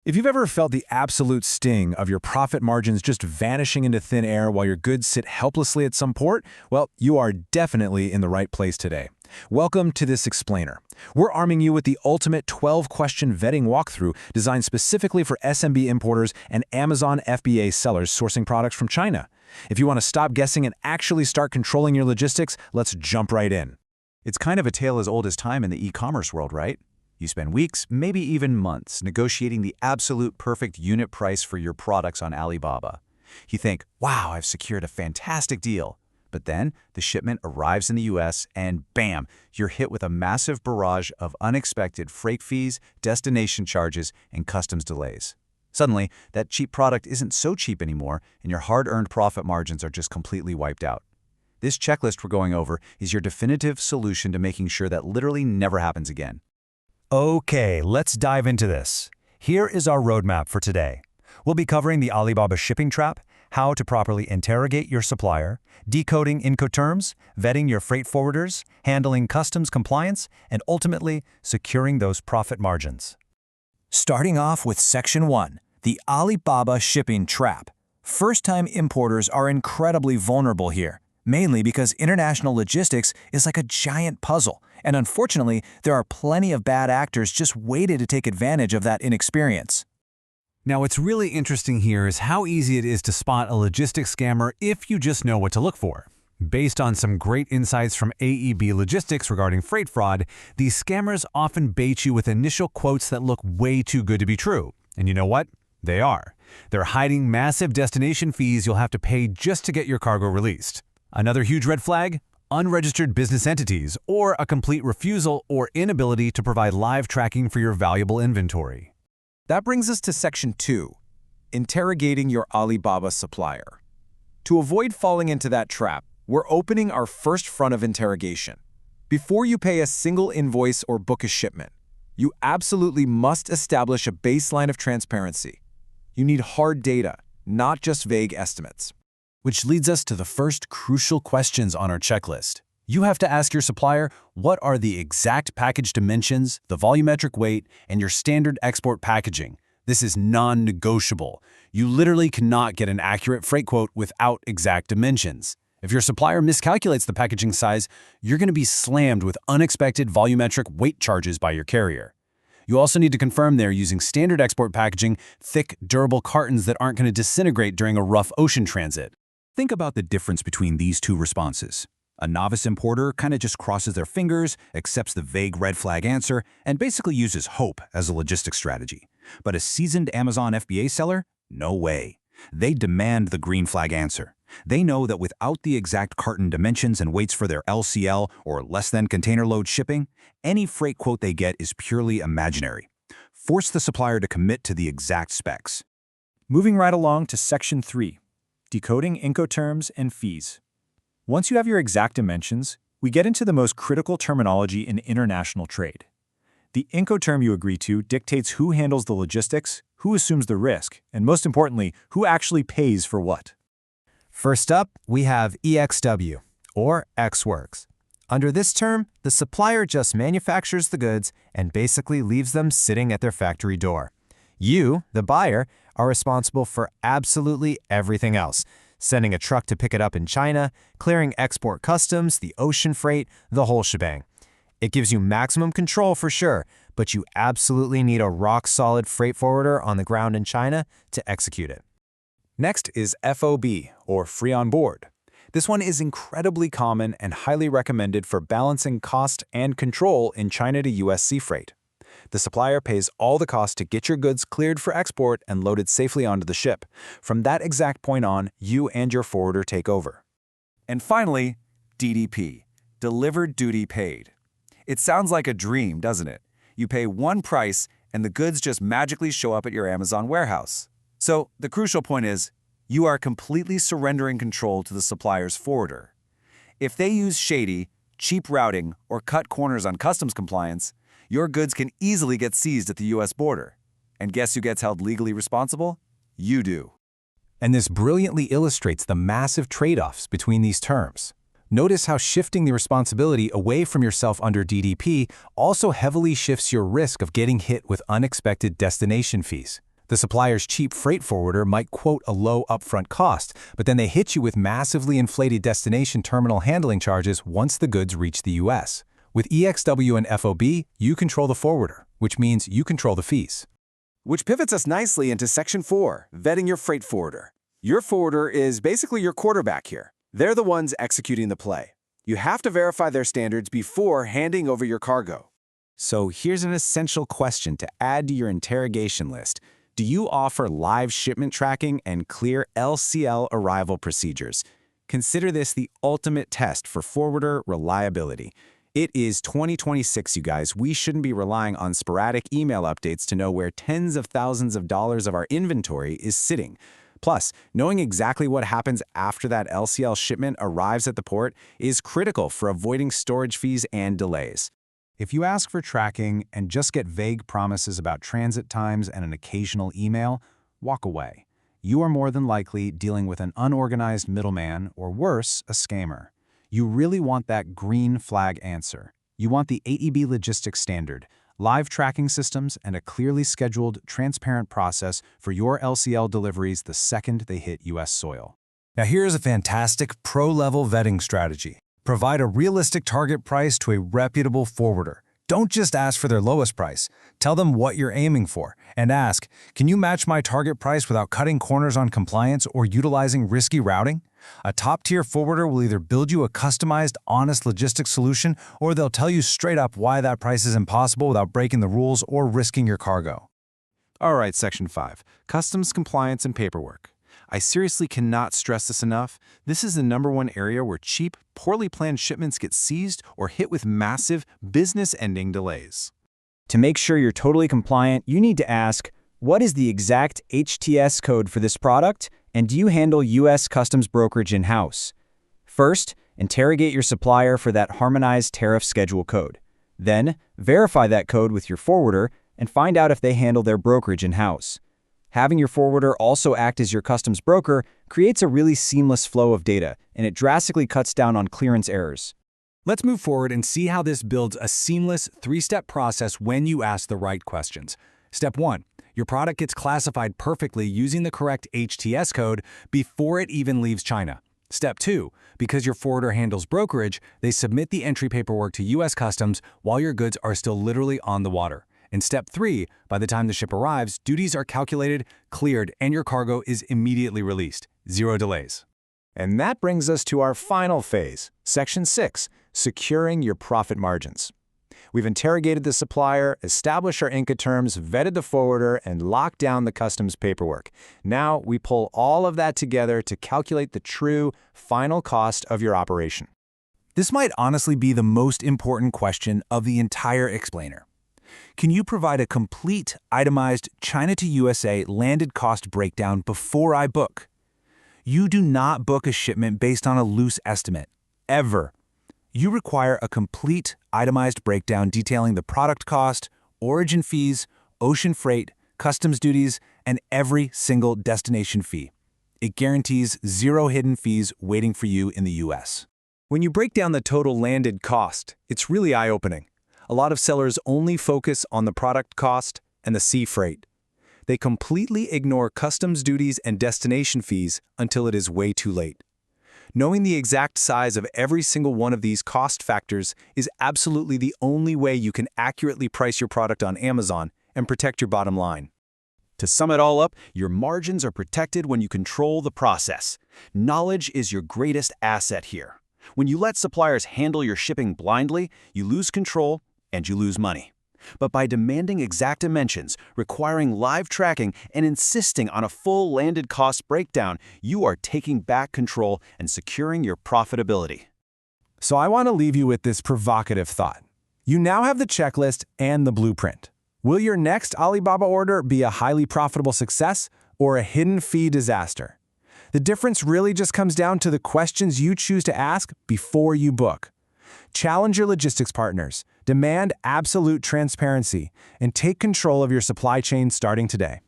If you've ever felt the absolute sting of your profit margins just vanishing into thin air while your goods sit helplessly at some port, well, you are definitely in the right place today. Welcome to this explainer. We're arming you with the ultimate 12-question vetting walkthrough designed specifically for SMB importers and Amazon FBA sellers sourcing products from China. If you want to stop guessing and actually start controlling your logistics, let's jump right in. It's kind of a tale as old as time in the e-commerce world, right? You spend weeks, maybe even months, negotiating the absolute perfect unit price for your products on Alibaba. You think, wow, I've secured a fantastic deal. But then the shipment arrives in the US and bam, you're hit with a massive barrage of unexpected freight fees, destination charges, and customs delays. Suddenly, that cheap product isn't so cheap anymore, and your hard-earned profit margins are just completely wiped out. This checklist we're going over is your definitive solution to making sure that literally never happens again. Okay, let's dive into this. Here is our roadmap for today. We'll be covering the Alibaba shipping trap, how to properly interrogate your supplier, decoding Incoterms, vetting your freight forwarders, handling customs compliance, and ultimately securing those profit margins. Starting off with Section 1, the Alibaba shipping trap. First-time importers are incredibly vulnerable here, mainly because international logistics is like a giant puzzle, and unfortunately, there are plenty of bad actors just waiting to take advantage of that inexperience. Now, what's really interesting here is how easy it is to spot a logistics scammer if you just know what to look for. Based on some great insights from AEB Logistics regarding freight fraud, these scammers often bait you with initial quotes that look way too good to be true. And you know what? They are. They're hiding massive destination fees you'll have to pay just to get your cargo released. Another huge red flag? Unregistered business entities, or a complete refusal or inability to provide live tracking for your valuable inventory. That brings us to Section 2, interrogating your Alibaba supplier. To avoid falling into that trap, we're opening our first front of interrogation. Before you pay a single invoice or book a shipment, you absolutely must establish a baseline of transparency. You need hard data, not just vague estimates. Which leads us to the first crucial questions on our checklist. You have to ask your supplier, what are the exact package dimensions, the volumetric weight, and your standard export packaging? This is non-negotiable. You literally cannot get an accurate freight quote without exact dimensions. If your supplier miscalculates the packaging size, you're going to be slammed with unexpected volumetric weight charges by your carrier. You also need to confirm they're using standard export packaging, thick, durable cartons that aren't going to disintegrate during a rough ocean transit. Think about the difference between these two responses. A novice importer kind of just crosses their fingers, accepts the vague red flag answer, and basically uses hope as a logistics strategy. But a seasoned Amazon FBA seller? No way. They demand the green flag answer. They know that without the exact carton dimensions and weights for their LCL or less than container load shipping, any freight quote they get is purely imaginary. Force the supplier to commit to the exact specs. Moving right along to Section 3, decoding Incoterms and fees. Once you have your exact dimensions, we get into the most critical terminology in international trade. The Incoterm you agree to dictates who handles the logistics, who assumes the risk, and most importantly, who actually pays for what. First up, we have EXW, or Ex-Works. Under this term, the supplier just manufactures the goods and basically leaves them sitting at their factory door. You, the buyer, are responsible for absolutely everything else, sending a truck to pick it up in China, clearing export customs, the ocean freight, the whole shebang. It gives you maximum control for sure, but you absolutely need a rock-solid freight forwarder on the ground in China to execute it. Next is FOB, or free on board. This one is incredibly common and highly recommended for balancing cost and control in China to US sea freight. The supplier pays all the cost to get your goods cleared for export and loaded safely onto the ship. From that exact point on, you and your forwarder take over. And finally, DDP, Delivered Duty Paid. It sounds like a dream, doesn't it? You pay one price and the goods just magically show up at your Amazon warehouse. So the crucial point is, you are completely surrendering control to the supplier's forwarder. If they use shady, cheap routing or cut corners on customs compliance, your goods can easily get seized at the US border. And guess who gets held legally responsible? You do. And this brilliantly illustrates the massive trade-offs between these terms. Notice how shifting the responsibility away from yourself under DDP also heavily shifts your risk of getting hit with unexpected destination fees. The supplier's cheap freight forwarder might quote a low upfront cost, but then they hit you with massively inflated destination terminal handling charges once the goods reach the U.S. With EXW and FOB, you control the forwarder, which means you control the fees. Which pivots us nicely into Section 4, vetting your freight forwarder. Your forwarder is basically your quarterback here. They're the ones executing the play. You have to verify their standards before handing over your cargo. So here's an essential question to add to your interrogation list. Do you offer live shipment tracking and clear LCL arrival procedures? Consider this the ultimate test for forwarder reliability. It is 2026, you guys. We shouldn't be relying on sporadic email updates to know where tens of thousands of dollars of our inventory is sitting. Plus, knowing exactly what happens after that LCL shipment arrives at the port is critical for avoiding storage fees and delays. If you ask for tracking and just get vague promises about transit times and an occasional email, walk away. You are more than likely dealing with an unorganized middleman or worse, a scammer. You really want that green flag answer. You want the AEB logistics standard, live tracking systems, and a clearly scheduled, transparent process for your LCL deliveries the second they hit U.S. soil. Now here's a fantastic pro-level vetting strategy. Provide a realistic target price to a reputable forwarder. Don't just ask for their lowest price. Tell them what you're aiming for, and ask, can you match my target price without cutting corners on compliance or utilizing risky routing? A top-tier forwarder will either build you a customized, honest logistics solution, or they'll tell you straight up why that price is impossible without breaking the rules or risking your cargo. All right, Section 5, Customs Compliance and Paperwork. I seriously cannot stress this enough. This is the #1 area where cheap, poorly planned shipments get seized or hit with massive, business-ending delays. To make sure you're totally compliant, you need to ask, what is the exact HTS code for this product, and do you handle U.S. Customs brokerage in-house? First, interrogate your supplier for that harmonized tariff schedule code. Then, verify that code with your forwarder and find out if they handle their brokerage in-house. Having your forwarder also act as your customs broker creates a really seamless flow of data, and it drastically cuts down on clearance errors. Let's move forward and see how this builds a seamless three-step process when you ask the right questions. Step 1. Your product gets classified perfectly using the correct HTS code before it even leaves China. Step 2. Because your forwarder handles brokerage, they submit the entry paperwork to U.S. Customs while your goods are still literally on the water. In Step 3, by the time the ship arrives, duties are calculated, cleared, and your cargo is immediately released. Zero delays. And that brings us to our final phase, Section 6, securing your profit margins. We've interrogated the supplier, established our Incoterms, vetted the forwarder, and locked down the customs paperwork. Now we pull all of that together to calculate the true final cost of your operation. This might honestly be the most important question of the entire explainer. Can you provide a complete, itemized China to USA landed cost breakdown before I book? You do not book a shipment based on a loose estimate, ever. You require a complete, itemized breakdown detailing the product cost, origin fees, ocean freight, customs duties, and every single destination fee. It guarantees zero hidden fees waiting for you in the US. When you break down the total landed cost, it's really eye-opening. A lot of sellers only focus on the product cost and the sea freight. They completely ignore customs duties and destination fees until it is way too late. Knowing the exact size of every single one of these cost factors is absolutely the only way you can accurately price your product on Amazon and protect your bottom line. To sum it all up, your margins are protected when you control the process. Knowledge is your greatest asset here. When you let suppliers handle your shipping blindly, you lose control and you lose money. But by demanding exact dimensions, requiring live tracking, and insisting on a full landed cost breakdown, you are taking back control and securing your profitability. So I want to leave you with this provocative thought. You now have the checklist and the blueprint. Will your next Alibaba order be a highly profitable success or a hidden fee disaster? The difference really just comes down to the questions you choose to ask before you book. Challenge your logistics partners, demand absolute transparency, and take control of your supply chain starting today.